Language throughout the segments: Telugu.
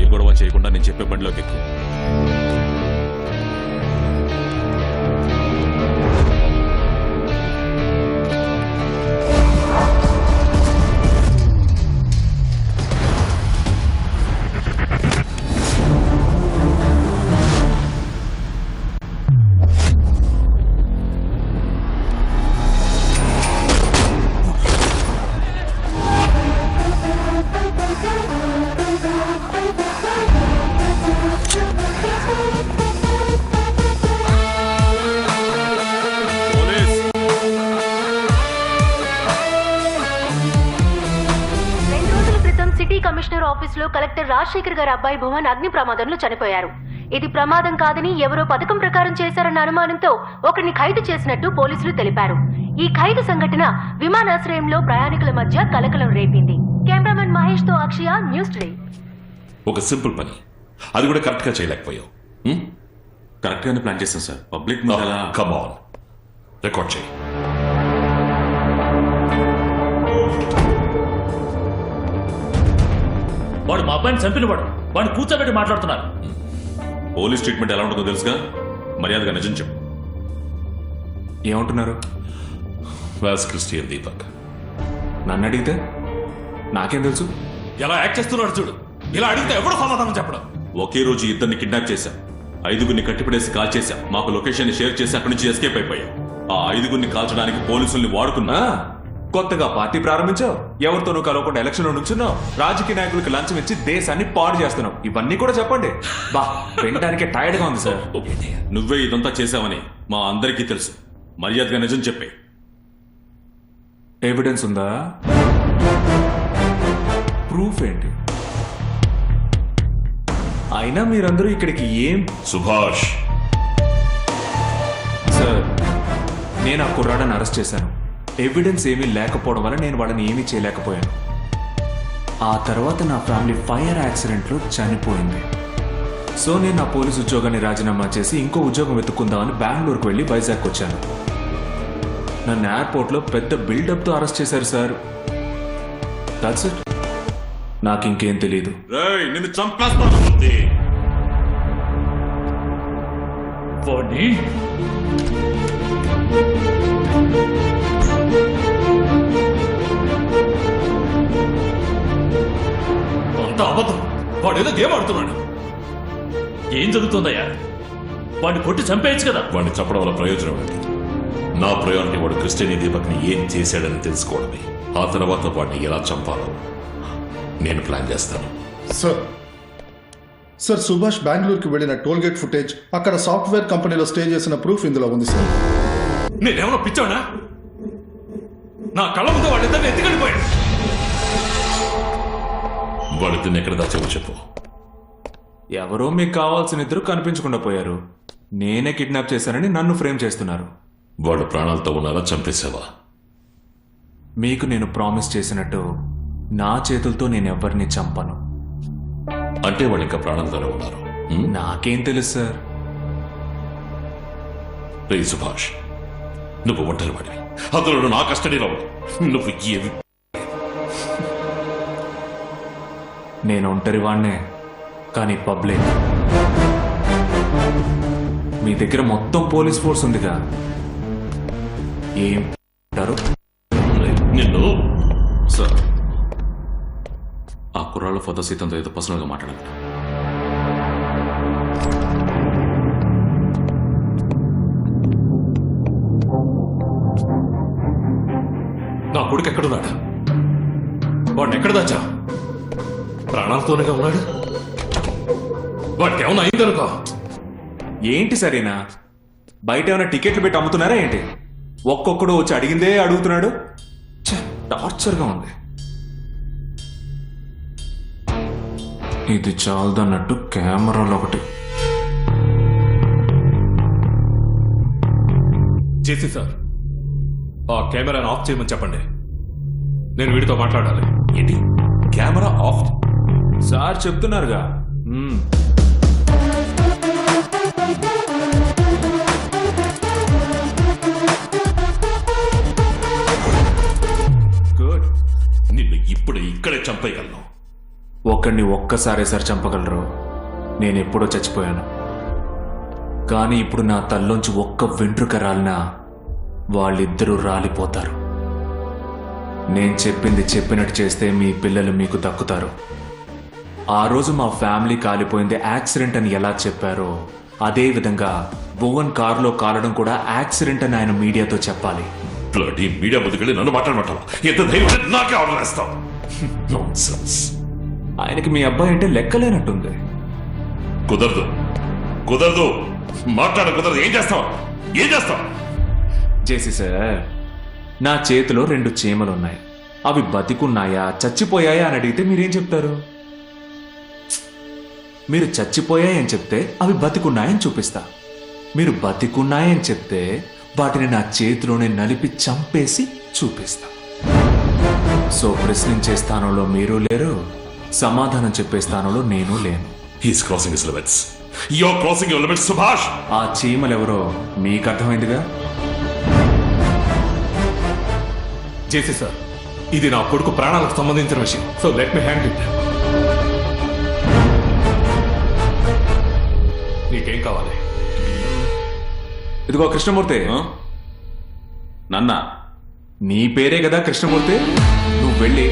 ఏ గొడవ చేయకుండా నేను చెప్పే బండిలోకి ఎక్కువ. కమిషనర్ ఆఫీసులో కలెక్టర్ రాజశేఖర్ గారి అబ్బాయి భువన్ అగ్ని ప్రమాదంలో చనిపోయారు. ఇది ప్రమాదం కాదని ఎవరో పథకం ప్రకారం చేశారన్న అనుమానంతో ఒకరిని ఖైదు చేసినట్టు పోలీసులు తెలిపారు. ఈ ఖైదు సంఘటన విమానాశ్రయంలో ప్రయాణికుల మధ్య కలకలం రేపింది. కెమెరామెన్ మహేష్ తో అక్షయ, న్యూస్ టుడే. ఒక సింపుల్ పని, అది కూడా కరెక్ట్ గా చేయలేకపోయావు. కరెక్ట్ గానే ప్లాన్ చేశాను sir. Public come on, record చేయి. వాడు మా అబ్బాయిని చంపిన వాడిని కూర్చోబెట్టి మాట్లాడుతున్నారు. పోలీస్ ట్రీట్మెంట్ ఎలా ఉంటుందో తెలుసుగా, మర్యాదగా నిజం చెప్పు. ఏమంటున్నారు? క్రిస్టియన్ దీపక్. నన్ను అడిగితే నాకేం తెలుసు? ఎలా యాక్ట్ చేస్తున్నాడు చూడు. ఇలా అడిగితే ఎవరు సమాధానం చెప్పడం? ఒకే రోజు ఇద్దరిని కిడ్నాప్ చేశాం, 5గురిని కట్టిపడేసి కాల్ చేశాం, మాకు లొకేషన్ షేర్ చేసి అక్కడి నుంచి ఎస్కేప్ అయిపోయాం. ఆ 5గురిని కాల్చడానికి పోలీసుల్ని వాడుకున్నా. కొత్తగా పార్టీ ప్రారంభించావు, ఎవరితోనూ కలవకుండా ఎలక్షన్ నుంచున్నావు, రాజకీయ నాయకులకు లంచం ఇచ్చి దేశాన్ని పాడు చేస్తున్నావు. ఇవన్నీ కూడా చెప్పండి. బా, వినడానికి టైర్డ్ గా ఉంది సార్. నువ్వే ఇదంతా చేశావని మా అందరికీ తెలుసు. మర్యాదగా నిజం చెప్పే. ఎవిడెన్స్ ఉందా? ప్రూఫ్ ఏంటి? అయినా మీరందరూ ఇక్కడికి ఏం? సుభాష్ సార్, నేను ఆ కుర్రాడని అరెస్ట్ చేశాను. ఎవిడెన్స్ ఏమీ లేకపోవడం వల్ల నేను వాళ్ళని ఏమీ చేయలేకపోయాను. ఆ తర్వాత నా ఫ్యామిలీ ఫైర్ యాక్సిడెంట్లో చనిపోయింది. సో నేను నా పోలీసు ఉద్యోగాన్ని రాజీనామా చేసి ఇంకో ఉద్యోగం వెతుక్కుందామని బెంగళూరుకు వెళ్ళి వైజాగ్ వచ్చాను. నన్ను ఎయిర్పోర్ట్లో పెద్ద బిల్డప్తో అరెస్ట్ చేశారు సార్. That's it. నాకు ఇంకేం తెలీదు. నిన్ను చంపేస్తాను. అంత అబద్ధం. వాడు ఏదో గేమ్ ఆడుతున్నాడు. ఏం జరుగుతుందయ్యా? వాడిని కొట్టి చంపేయచ్చు కదా. వాడిని చంపడం వల్ల ప్రయోజనం ఏంటి? నా ప్రయారిటీ వాడు క్రిస్టియన్ దీపక్ ని ఏం చేశాడని తెలుసుకోవడమే. ఆ తర్వాత వాడిని ఎలా చంపాలో నేను ప్లాన్ చేస్తాను. సార్ సుభాష్ బెంగళూరుకి వెళ్ళిన టోల్గేట్ ఫుటేజ్, అక్కడ సాఫ్ట్వేర్ కంపెనీలో స్టే చేసిన ప్రూఫ్ ఇందులో ఉంది సార్. నేనేమన్నా పిచ్చానా? నా కళ్ళ ముందు వాడిద్దరిని ఎత్తుకెళ్ళిపోయాడు. వాడిద్దరిని ఎక్కడ దాచావో చెప్పు. ఎవరో మీకు కావాల్సిన ఇద్దరు కనిపించకుండా పోయారు. నేనే కిడ్నాప్ చేశానని నన్ను ఫ్రేమ్ చేస్తున్నారు. వాడు ప్రాణాలతో ఉన్నారా, చంపేశావా? మీకు నేను ప్రామిస్ చేసినట్టు నా చేతులతో నేను ఎవరిని చంపను. అంటే వాళ్ళు ఇంకా ప్రాణాలతోనే ఉన్నారు. నాకేం తెలుసు సార్. రే సుభాష్, నువ్వు ఒంటరి వాడివి, అందులో నా కస్టడీలో నువ్వు ఏవి. నేను ఒంటరి వాడినే, కానీ పబ్లిక్. మీ దగ్గర మొత్తం పోలీస్ ఫోర్స్ ఉందిగా, ఏం అంటారు? నిన్ను సార్, ఆ కుర్రాళ్ళ ఫాదర్ సీతంతో ఏదో పర్సనల్ గా మాట్లాడాలి. నా కొడుకు ఎక్కడున్నాడు? వాడిని ఎక్కడ దాచా? ప్రాణాలతోనే ఉన్నాడు. వాడికి ఏమన్నా అయిందనుకో. ఏంటి సరేనా? బయట ఏమైనా టికెట్లు పెట్టి అమ్ముతున్నారా ఏంటి? ఒక్కొక్కడు వచ్చి అడిగిందే అడుగుతున్నాడు. టార్చర్గా ఉంది. ఇది చాలదన్నట్టు కెమెరాలు ఒకటి చేసి సార్, ఆ కెమెరాను ఆఫ్ చేయమని చెప్పండి. నేను వీడితో మాట్లాడాలి. ఏంటి కెమెరా ఆఫ్? సార్ చెప్తున్నారుగా. గుడ్. నిన్ను ఇప్పుడు ఇక్కడే చంపేయగలను. ఒకరిని ఒక్కసారే సార్ చంపగలరు. నేను ఎప్పుడో చచ్చిపోయాను. కానీ ఇప్పుడు నా తల్లోంచి ఒక్క వెంట్రుక రాలినా వాళ్ళిద్దరూ రాలిపోతారు. నేను చెప్పింది చెప్పినట్టు చేస్తే మీ పిల్లలు మీకు దక్కుతారు. ఆ రోజు మా ఫ్యామిలీ కాలిపోయింది యాక్సిడెంట్ అని ఎలా చెప్పారో అదే విధంగా భువన్ కారులో కాలడం కూడా యాక్సిడెంట్ అని ఆయన మీడియాతో చెప్పాలి. బ్లడీ మీడియా ముందుకెళ్ళి నన్ను మాట్లాడమంటావా? ఎంత ధైర్యం ఉంటే నాకే ఆర్డర్ వేస్తావు? నాన్సెన్స్. ఆయనకి మీ అబ్బాయి అంటే లెక్కలేనట్టుంది. కుదరదు, కుదరదు, మాట్లాడ కుదరదు. ఏం చేస్తావు? చేసి సార్, నా చేతిలో 2 చీమలున్నాయి. అవి బతికున్నాయా చచ్చిపోయాయా అని అడిగితే మీరేం చెప్తారు? మీరు చచ్చిపోయాయని చెప్తే అవి బతికున్నాయని చూపిస్తా. మీరు బతికున్నాయని చెప్తే వాటిని నా చేతిలోనే నలిపి చంపేసి చూపిస్తా. సో ప్రశ్నించే స్థానంలో మీరు లేరు, సమాధానం చెప్పే స్థానంలో నేను లేను. He's crossing his limits. You are crossing your limits, Subhash. ఆ చీమలెవరో మీకు అర్థమైందిగా. జేసీ సార్, ఇది నా కొడుకు ప్రాణాలకు సంబంధించిన విషయం. So let me handle it. నీకేం కావాలి? ఇదిగో కృష్ణమూర్తి, నన్నా నీ పేరే కదా కృష్ణమూర్తి. నువ్వు వెళ్ళి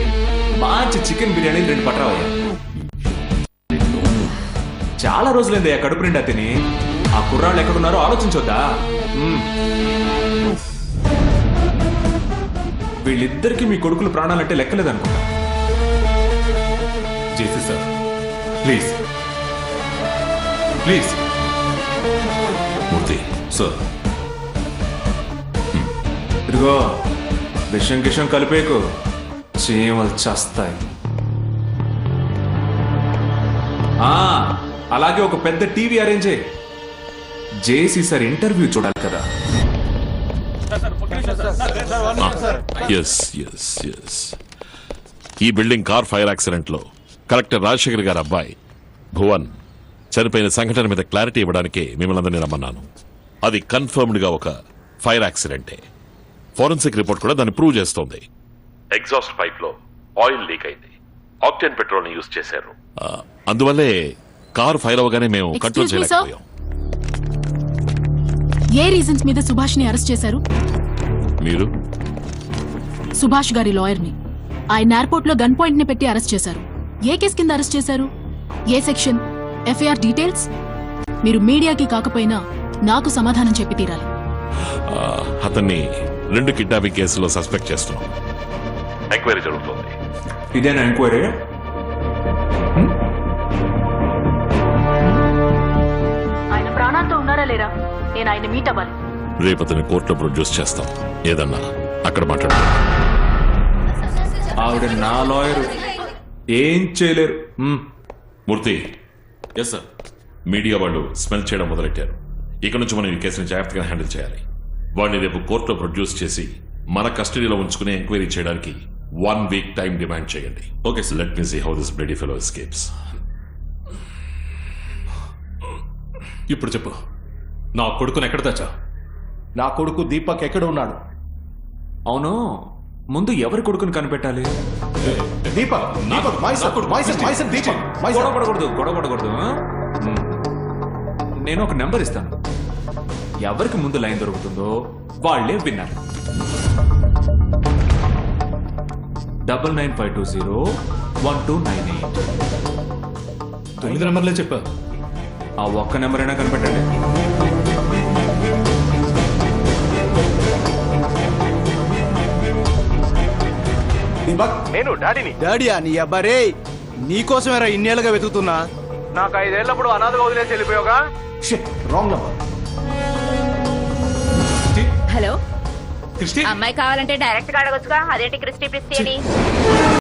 మంచి చికెన్ బిర్యానీ 2 పట్టరావయ్యా. చాలా రోజులైందయ్యా కడుపు నిండా తిని. ఆ కుర్రాళ్ళు ఎక్కడున్నారో ఆలోచించొద్దా? వీళ్ళిద్దరికి మీ కొడుకులు ప్రాణాలంటే లెక్కలేదనుకుంటా. JC sir, please please. Murthy, sir ఇదిగో విషం గిషం కలిపేకు, చీమలు చేస్తాయి. అలాగే ఒక పెద్ద టీవీ అరేంజ్ చేయి. జేసీ సార్ ఇంటర్వ్యూ చూడాలి కదా. ఈ బిల్డింగ్ కార్ ఫైర్ యాక్సిడెంట్ లో కలెక్టర్ రాజశేఖర్ గారి అబ్బాయి భువన్ చనిపోయిన సంఘటన మీద క్లారిటీ ఇవ్వడానికి మిమ్మల్ని అందరినీ రమ్మన్నాను. అది కన్ఫర్మ్డ్ గా ఒక ఫైర్ యాక్సిడెంటే. ఫోరెన్సిక్ రిపోర్ట్ కూడా దాన్ని ప్రూవ్ చేస్తోంది. ఎగ్జాస్ట్ పైప్ లో ఆయిల్ లీక్ అయింది. ఆక్టేన్ పెట్రోల్ ని యూజ్ చేశారు. అందువల్లే కార్ ఫైర్ అవగానే మేము కంట్రోల్ చేయలేకపోయాం. ఏ రీజన్స్ మీద సుభాష్ ని అరెస్ట్ చేశారు? మీరు సుభాష్ గారి లాయర్ ని ఆయన ఎయిర్పోర్ట్ లో గన్ పాయింట్ ని పెట్టి అరెస్ట్ చేశారు. ఏ కేసు కింద అరెస్ట్ చేశారు? ఏ సెక్షన్? FIR details? మీరు మీడియాకి కాకపోయినా నాకు సమాధానం చెప్పి తీరాలి. అతన్ని 2 కిడ్నాపింగ్ కేసులో సస్పెక్ట్ చేస్తున్నాం. ఎంక్వైరీ జరుగుతోంది. ఇదేనా ఎంక్వైరీ? ఆయన ప్రాణాలతో ఉన్నారా లేరా? నేను ఆయన మీట్ అవ్వాలి. రేపు అతన్ని కోర్టులో ప్రొడ్యూస్ చేస్తాం. ఏదన్నా అక్కడ మాట్లాడు. ఆవిడ నా లాయర్, ఏం చేయలేరు. మూర్తి, ఎస్ సార్. మీడియా వాళ్ళు స్మెల్ చేయడం మొదలెట్టారు. ఇక నుంచి మనం ఈ కేసుని జాగ్రత్తగా హ్యాండిల్ చేయాలి. వాడిని రేపు కోర్టులో ప్రొడ్యూస్ చేసి మన కస్టడీలో ఉంచుకుని ఎంక్వైరీ చేయడానికి 1 వీక్ టైం డిమాండ్ చేయండి. Okay sir. Let me see how this bloody fellow escapes. ఇప్పుడు చెప్పు, నా కొడుకుని ఎక్కడ తెచ్చా? నా కొడుకు దీపక్ ఎక్కడ ఉన్నాడు? అవును, ముందు ఎవరి కొడుకుని కనిపెట్టాలి? దీపక్, గొడవపడకూడదు. నేను ఒక నెంబర్ ఇస్తాను. ఎవరికి ముందు లైన్ దొరుకుతుందో వాళ్ళే విన్నారు. 9952012998. 9 నెంబర్లే చెప్పా. ఆ ఒక్క నెంబర్ అయినా కనిపెట్టండి. నేను డాడీయా? నీ అబ్బారే, నీకోసమేరా ఇన్నేళ్ళుగా వెతుకుతున్నా. నాకు 5 ఏళ్ళప్పుడు అనాథగా వదిలేసి వెళ్ళిపోయావుగా. Wrong number. హలో, క్రిస్టి, అమ్మాయి కావాలంటే డైరెక్ట్ గా అడగొచ్చుగా. అదేంటి క్రిస్టి అని?